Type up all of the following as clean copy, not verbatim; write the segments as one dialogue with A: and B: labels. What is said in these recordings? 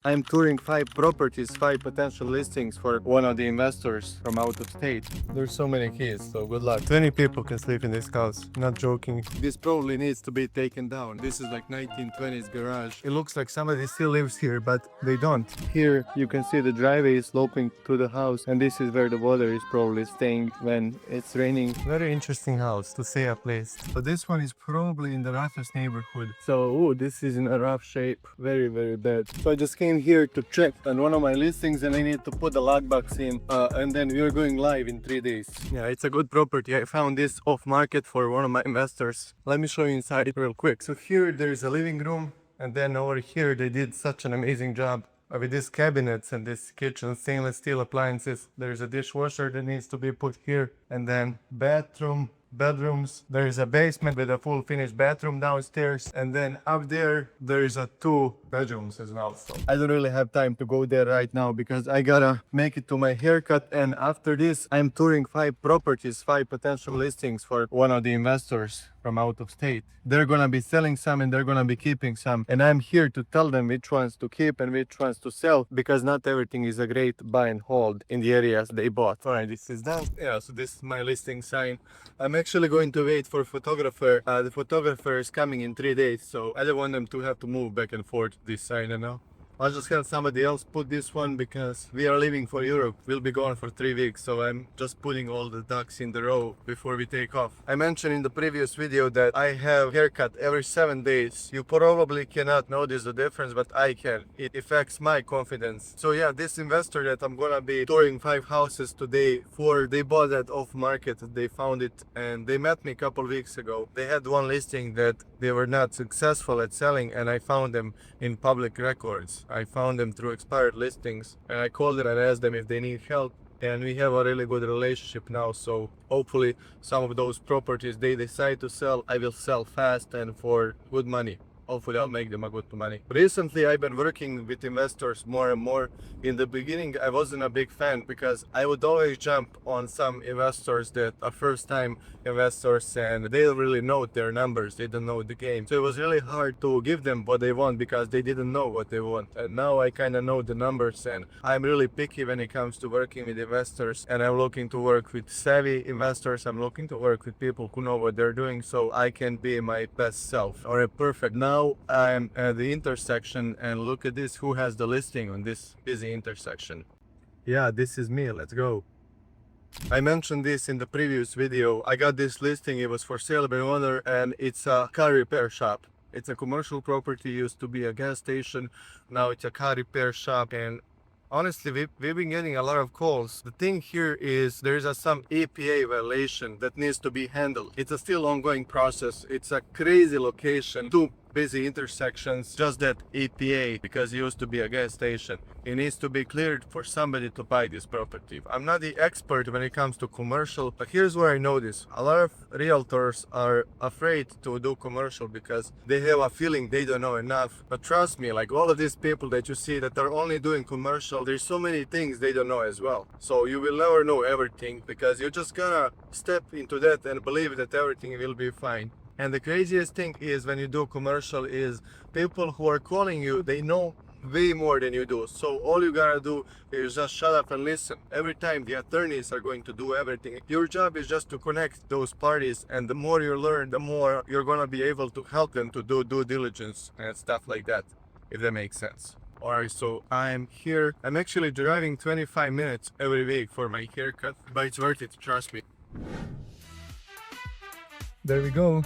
A: I'm touring 5 properties, 5 potential listings for one of the investors from out of state. There's so many keys, so good luck. 20 people can sleep in this house, not joking. This probably needs to be taken down. This is like 1920s garage. It looks like somebody still lives here, but they don't. Here you can see the driveway is sloping to the house, and this is where the water is probably staying when it's raining. Very interesting house, to say at least. So this one is probably in the roughest neighborhood. So, this is in a rough shape. Very, very bad. So I just came here to check on one of my listings, and I need to put the lockbox in, and then we're going live in 3 days. Yeah, it's a good property. I found this off market for one of my investors. Let me show you inside real quick. So here there's a living room, and then over here they did such an amazing job with these cabinets and this kitchen, stainless steel appliances. There's a dishwasher that needs to be put here, and then bathroom, bedrooms. There is a basement with a full finished bathroom downstairs, and then up there is a 2 bedrooms as well. So I don't really have time to go there right now because I gotta make it to my haircut, and after this I'm touring 5 properties, 5 potential listings for one of the investors from out of state. They're gonna be selling some and they're gonna be keeping some, and I'm here to tell them which ones to keep and which ones to sell, because not everything is a great buy and hold in the areas they bought. Alright, this is done. Yeah, so this is my listing sign. I'm actually going to wait for a photographer. The photographer is coming in 3 days, so I don't want them to have to move back and forth this sign, you know. I'll just have somebody else put this one because we are leaving for Europe. We'll be gone for 3 weeks, so I'm just putting all the ducks in the row before we take off. I mentioned in the previous video that I have haircut every 7 days. You probably cannot notice the difference, but I can. It affects my confidence. So yeah, this investor that I'm gonna be touring 5 houses today for, they bought that off market. They found it and they met me a couple weeks ago. They had one listing that they were not successful at selling, and I found them in public records. I found them through expired listings, and I called them and asked them if they need help, and we have a really good relationship now. So hopefully some of those properties they decide to sell, I will sell fast and for good money. Hopefully I'll make them a good money. Recently I've been working with investors more and more. In the beginning I wasn't a big fan because I would always jump on some investors that are first time investors and they don't really know their numbers, they don't know the game. So it was really hard to give them what they want because they didn't know what they want. And now I kind of know the numbers, and I'm really picky when it comes to working with investors, and I'm looking to work with savvy investors. I'm looking to work with people who know what they're doing so I can be my best self or a perfect. Now I'm at the intersection, and look at this, who has the listing on this busy intersection. Yeah, this is me. Let's go. I mentioned this in the previous video. I got this listing. It was for sale by owner, and it's a car repair shop. It's a commercial property, used to be a gas station. Now it's a car repair shop, and honestly, we've been getting a lot of calls. The thing here is there is some EPA violation that needs to be handled. It's a still ongoing process. It's a crazy location, 2 busy intersections, just that EPA, because it used to be a gas station. It needs to be cleared for somebody to buy this property. I'm not the expert when it comes to commercial, but here's where I know this. A lot of realtors are afraid to do commercial because they have a feeling they don't know enough. But trust me, like all of these people that you see that are only doing commercial, there's so many things they don't know as well. So you will never know everything because you're just gonna step into that and believe that everything will be fine. And the craziest thing is when you do commercial is people who are calling you, they know way more than you do. So all you gotta do is just shut up and listen. Every time the attorneys are going to do everything. Your job is just to connect those parties, and the more you learn, the more you're gonna be able to help them to do due diligence and stuff like that, if that makes sense. Alright, so I'm here. I'm actually driving 25 minutes every week for my haircut, but it's worth it, trust me. There we go.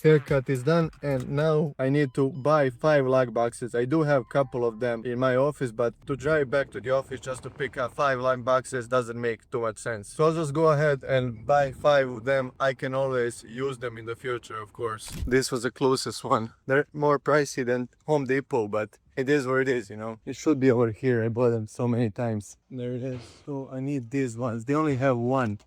A: Haircut is done, and now I need to buy 5 lock boxes. I do have a couple of them in my office, but to drive back to the office just to pick up 5 lock boxes doesn't make too much sense. So I'll just go ahead and buy 5 of them. I can always use them in the future, of course. This was the closest one. They're more pricey than Home Depot, but it is what it is, you know. It should be over here. I bought them so many times. There it is. So I need these ones. They only have one.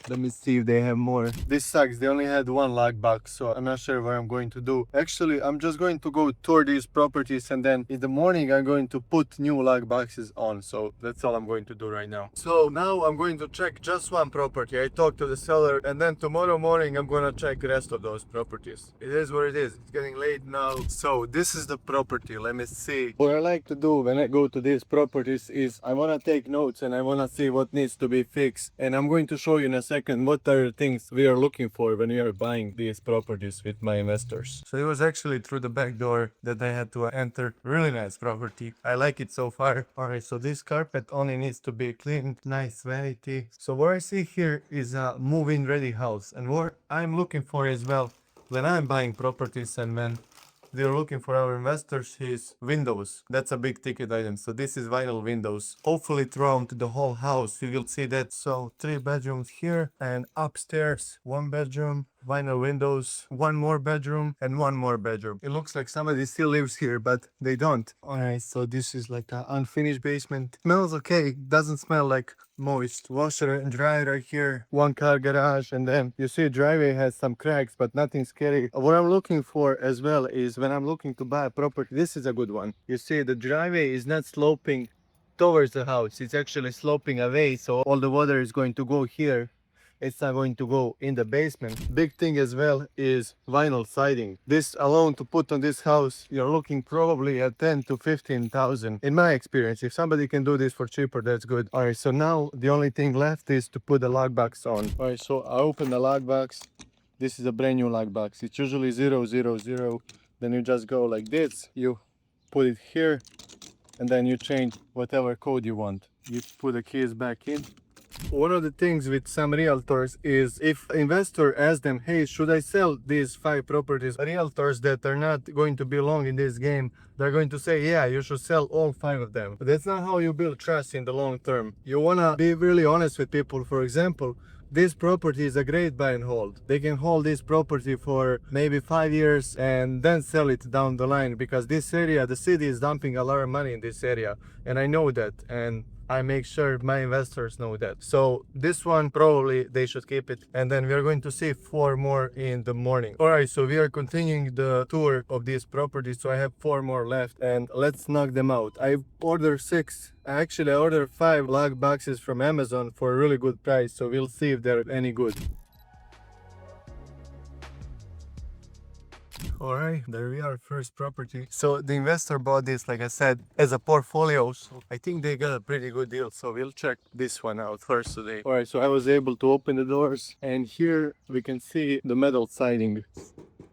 A: Let me see if they have more. This sucks, they only had one lock box, so I'm not sure what I'm going to do. Actually, I'm just going to go tour these properties, and then in the morning I'm going to put new lock boxes on. So that's all I'm going to do right now. So now I'm going to check just one property. I talked to the seller, and then tomorrow morning I'm gonna check the rest of those properties. It is what it is. It's getting late now. So this is the property. Let me see. What I like to do when I go to these properties is I want to take notes and I want to see what needs to be fixed. And I'm going to show you in a second what are the things we are looking for when we are buying these properties with my investors. So it was actually through the back door that I had to enter. Really nice property. I like it so far. Alright, so this carpet only needs to be cleaned. Nice vanity. So what I see here is a move-in ready house. And what I'm looking for as well when I'm buying properties and when they're looking for our investors is windows. That's a big ticket item. So this is vinyl windows. Hopefully throughout the whole house you will see that. So 3 bedrooms here, and upstairs 1 bedroom, vinyl windows, 1 more bedroom and 1 more bedroom. It looks like somebody still lives here, but they don't. Alright, so this is like an unfinished basement. Smells okay. Doesn't smell like moist. Washer and dryer right here, 1 car garage, and then you see driveway has some cracks, but nothing scary. What I'm looking for as well is when I'm looking to buy a property, this is a good one. You see the driveway is not sloping towards the house, it's actually sloping away, so all the water is going to go here. It's not going to go in the basement. Big thing as well is vinyl siding. This alone to put on this house, you're looking probably at 10 to 15,000 in my experience. If somebody can do this for cheaper, that's good. All right, so now the only thing left is to put the lock box on. All right, so I open the lock box. This is a brand new lock box. It's usually 000. Then you just go like this. You put it here, and then you change whatever code you want. You put the keys back in. One of the things with some realtors is if investor asks them, hey, should I sell these 5 properties? Realtors that are not going to be long in this game, they're going to say, yeah, you should sell all 5 of them. But that's not how you build trust in the long term. You want to be really honest with people. For example, this property is a great buy and hold. They can hold this property for maybe 5 years and then sell it down the line, because this area, the city is dumping a lot of money in this area. And I know that. And I make sure my investors know that. So this one, probably they should keep it. And then we are going to see 4 more in the morning. All right, so we are continuing the tour of this property. So I have 4 more left, and let's knock them out. I ordered 6. Actually, I ordered 5 lock boxes from Amazon for a really good price. So we'll see if they're any good. Alright, there we are, first property. So the investor bought this, like I said, as a portfolio. So I think they got a pretty good deal. So we'll check this one out first today. Alright, so I was able to open the doors, and here we can see the metal siding,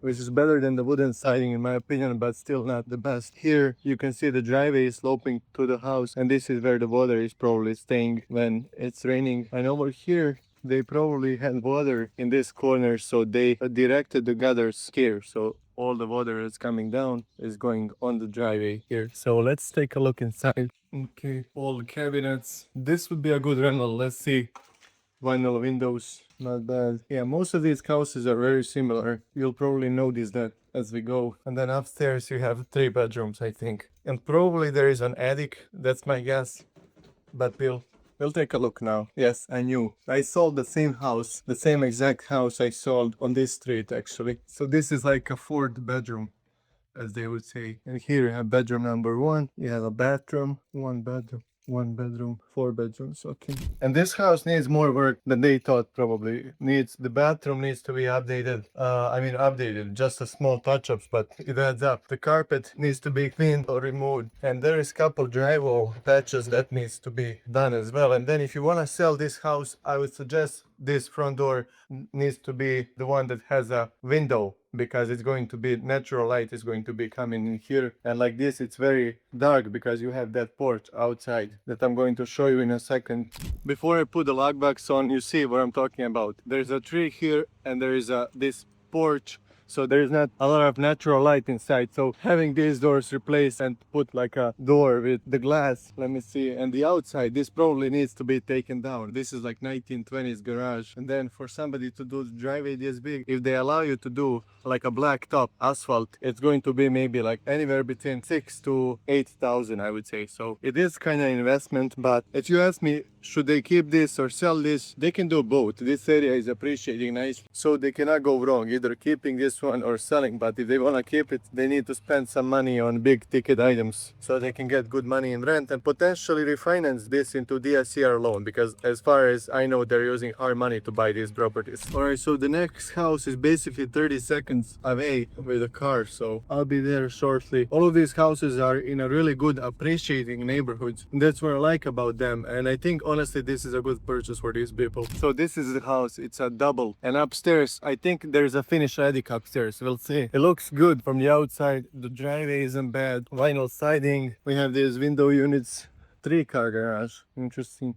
A: which is better than the wooden siding in my opinion, but still not the best. Here you can see the driveway is sloping to the house, and this is where the water is probably staying when it's raining. And over here they probably had water in this corner, so they directed the gutters here. So all the water is coming down is going on the driveway here. So let's take a look inside. Okay, all the cabinets. This would be a good rental. Let's see. Vinyl windows, not bad. Yeah, most of these houses are very similar. You'll probably notice that as we go. And then upstairs you have 3 bedrooms, I think. And probably there is an attic. That's my guess. But we'll take a look now. Yes, I knew. I sold the same house, the same exact house I sold on this street actually. So this is like a 4th bedroom, as they would say. And here you have bedroom number 1. You have a bathroom, 1 bedroom. 1 bedroom, 4 bedrooms, okay. And this house needs more work than they thought probably. The bathroom needs to be updated. Updated, just a small touch-ups, but it adds up. The carpet needs to be cleaned or removed. And there is a couple drywall patches that needs to be done as well. And then if you want to sell this house, I would suggest this front door needs to be the one that has a window, because it's going to be natural light is going to be coming in here. And like this, it's very dark because you have that porch outside that I'm going to show you in a second. Before I put the lockbox on, you see what I'm talking about. There's a tree here, and there is this porch. So there is not a lot of natural light inside. So having these doors replaced and put like a door with the glass, let me see, and the outside, this probably needs to be taken down. This is like 1920s garage. And then for somebody to do the driveway this big, if they allow you to do like a black top asphalt, it's going to be maybe like anywhere between 6 to 8,000, I would say. So it is kind of investment, but if you ask me, should they keep this or sell this? They can do both. This area is appreciating nicely, so they cannot go wrong either keeping this one or selling. But if they want to keep it, they need to spend some money on big ticket items so they can get good money in rent and potentially refinance this into DSCR loan, because as far as I know, they're using hard money to buy these properties. Alright, so the next house is basically 30 seconds away with a car, so I'll be there shortly. All of these houses are in a really good appreciating neighborhoods. That's what I like about them, and I think honestly this is a good purchase for these people. So this is the house. It's a double, and upstairs I think there's a finished attic upstairs. We'll see. It looks good from the outside. The driveway isn't bad. Vinyl siding. We have these window units. 3-car garage. Interesting.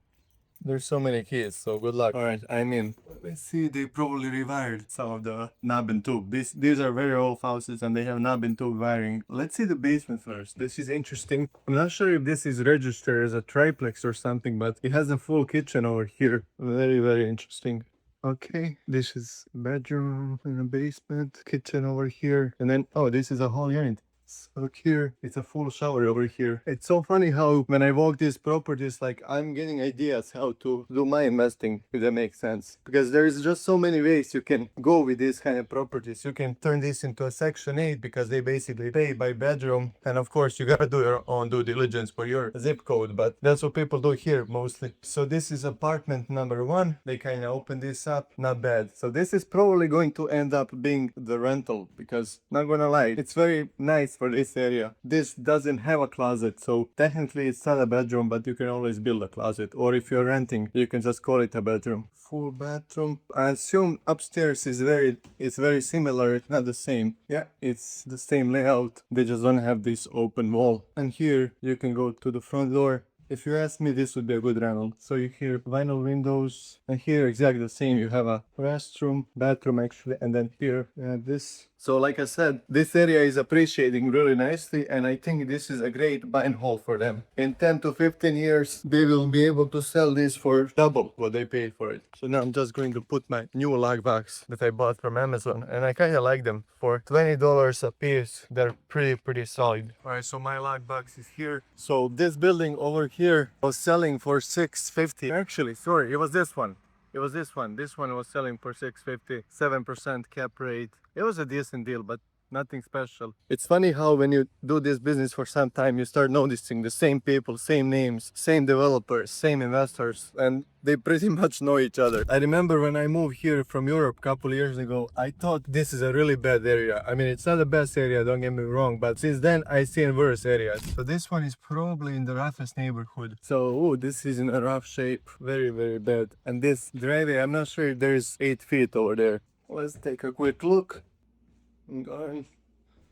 A: There's so many keys, so good luck. Alright, I'm in. Let's see, they probably rewired some of the knob and tube. These are very old houses and they have knob and tube wiring. Let's see the basement first. This is interesting. I'm not sure if this is registered as a triplex or something, but it has a full kitchen over here. Very, very interesting. Okay, this is bedroom and a basement, kitchen over here, and then, oh, this is a whole unit. So here, it's a full shower over here. It's so funny how when I walk these properties, like I'm getting ideas how to do my investing, if that makes sense. Because there is just so many ways you can go with these kind of properties. You can turn this into a Section 8 because they basically pay by bedroom. And of course, you gotta do your own due diligence for your zip code, but that's what people do here mostly. So this is apartment number 1. They kind of open this up, not bad. So this is probably going to end up being the rental because, not gonna lie, it's very nice for this area. This doesn't have a closet, so technically it's not a bedroom, but you can always build a closet. Or if you're renting, you can just call it a bedroom. Full bathroom. I assume upstairs is very similar. It's not the same. Yeah, it's the same layout. They just don't have this open wall. And here you can go to the front door. If you ask me, this would be a good rental. So you hear vinyl windows, and here exactly the same. You have a restroom, bathroom actually, and then here you have this. So like I said, this area is appreciating really nicely, and I think this is a great buy and hold for them. In 10 to 15 years, they will be able to sell this for double what they paid for it. So now I'm just going to put my new lock box that I bought from Amazon, and I kind of like them. For $20 a piece, they're pretty solid. Alright, so my lock box is here. So this building over here was selling for $650. Actually, sorry, it was this one. It was this one. This one was selling for $650, 7% cap rate. It was a decent deal, but nothing special. It's funny how when you do this business for some time, you start noticing the same people, same names, same developers, same investors, and they pretty much know each other. I remember when I moved here from Europe a couple years ago, I thought this is a really bad area. I mean, it's not the best area, don't get me wrong, but since then I seen worse areas. So this one is probably in the roughest neighborhood. So, this is in a rough shape, very bad. And this driveway, I'm not sure if there's 8 feet over there. Let's take a quick look.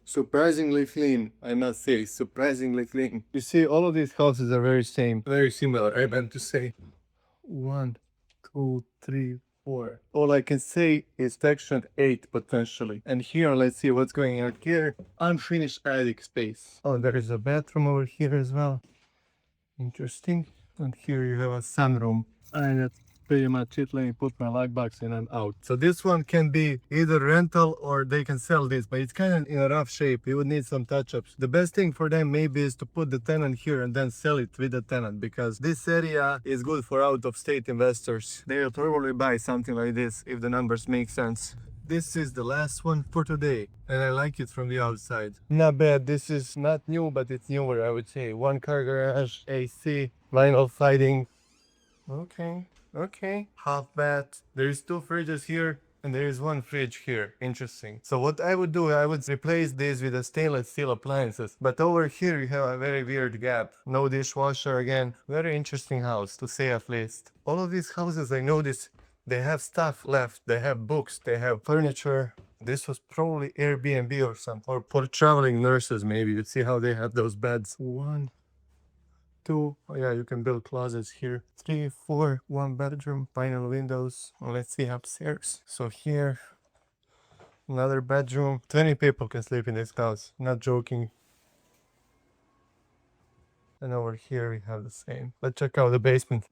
A: Surprisingly clean, I must say, surprisingly clean. You see, all of these houses are very similar, I meant to say. 1, 2, 3, 4. All I can say is Section 8 potentially. And here, let's see what's going on here. Unfinished attic space. Oh, there is a bathroom over here as well. Interesting. And here you have a sunroom. And that's pretty much it. Let me put my lockbox in and out. So this one can be either rental or they can sell this, but it's kind of in a rough shape. It would need some touch-ups. The best thing for them maybe is to put the tenant here and then sell it with the tenant, because this area is good for out-of-state investors. They will probably buy something like this if the numbers make sense. This is the last one for today, and I like it from the outside. Not bad. This is not new, but it's newer, I would say. 1-car garage, AC, vinyl siding. Okay. Half bath. There is 2 fridges here, and there is 1 fridge here. Interesting. So what I would do, I would replace this with a stainless steel appliances. But over here you have a very weird gap. No dishwasher again. Very interesting house, to say at least. All of these houses, I noticed, they have stuff left. They have books, they have furniture. This was probably Airbnb or something. Or for traveling nurses maybe. You see how they have those beds. 1, 2, oh yeah, you can build closets here. 3, 4, 1 bedroom, vinyl windows. Let's see upstairs. So here, another bedroom. 20 people can sleep in this house, not joking. And over here we have the same. Let's check out the basement.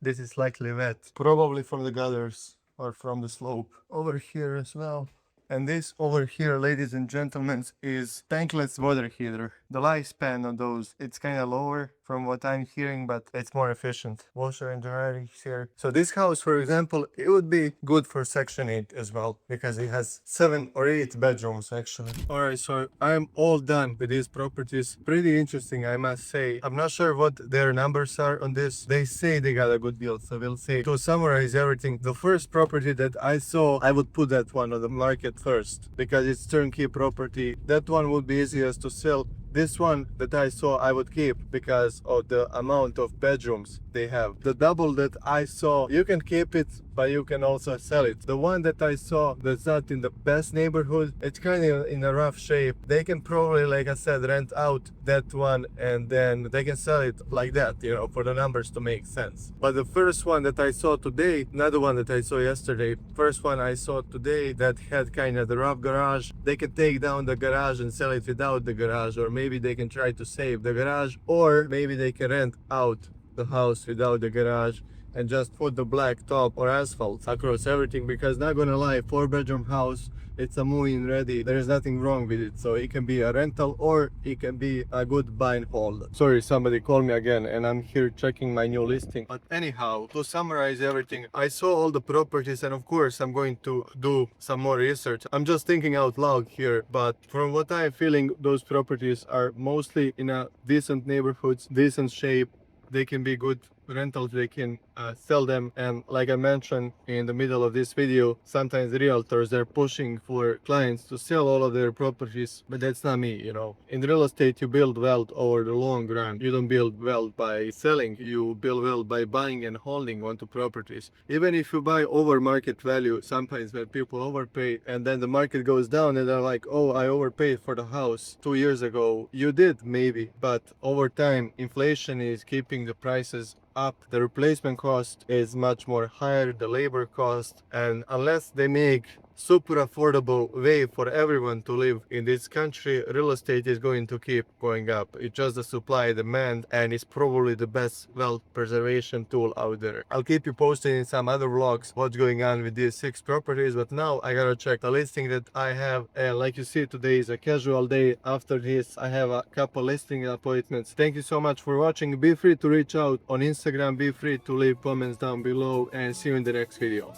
A: This is likely wet, probably from the gutters or from the slope. Over here as well. And this over here, ladies and gentlemen, is tankless water heater. The lifespan on those, it's kind of lower from what I'm hearing, but it's more efficient. Washer and dryer here. So this house, for example, it would be good for Section 8 as well, because it has 7 or 8 bedrooms actually. Alright, so I'm all done with these properties. Pretty interesting, I must say. I'm not sure what their numbers are on this. They say they got a good deal, so we'll see. To summarize everything, the first property that I saw, I would put that one on the market first, because it's turnkey property. That one would be easiest to sell. This one that I saw I would keep because of the amount of bedrooms they have. The double that I saw, you can keep it, but you can also sell it. The one that I saw that's not in the best neighborhood, it's kind of in a rough shape. They can probably, like I said, rent out that one and then they can sell it like that, you know, for the numbers to make sense. But the first one that I saw today, not the one that I saw yesterday, first one I saw today that had kind of the rough garage, they can take down the garage and sell it without the garage, or maybe they can try to save the garage, or maybe they can rent out the house without the garage and just put the black top or asphalt across everything, because not gonna lie, 4-bedroom house, it's a move-in ready. There is nothing wrong with it, so it can be a rental or it can be a good buy and hold. Sorry, somebody called me again and I'm here checking my new listing. But anyhow, to summarize everything, I saw all the properties and of course I'm going to do some more research. I'm just thinking out loud here, but from what I'm feeling, those properties are mostly in a decent neighborhoods, decent shape. They can be good rentals, they can sell them, and like I mentioned in the middle of this video, sometimes realtors, they're pushing for clients to sell all of their properties, but that's not me, you know. In real estate, you build wealth over the long run. You don't build wealth by selling, you build wealth by buying and holding onto properties. Even if you buy over market value, sometimes when people overpay and then the market goes down and they're like, oh, I overpaid for the house 2 years ago. You did maybe, but over time inflation is keeping the prices up. The replacement cost is much more higher, the labor cost, and unless they make super affordable way for everyone to live in this country, real estate is going to keep going up. It's just the supply and demand, and it's probably the best wealth preservation tool out there. I'll keep you posted in some other vlogs what's going on with these 6 properties, but now I gotta check the listing that I have. And like you see, today is a casual day. After this I have a couple listing appointments. Thank you so much for watching. Be free to reach out on Instagram, be free to leave comments down below, and see you in the next video.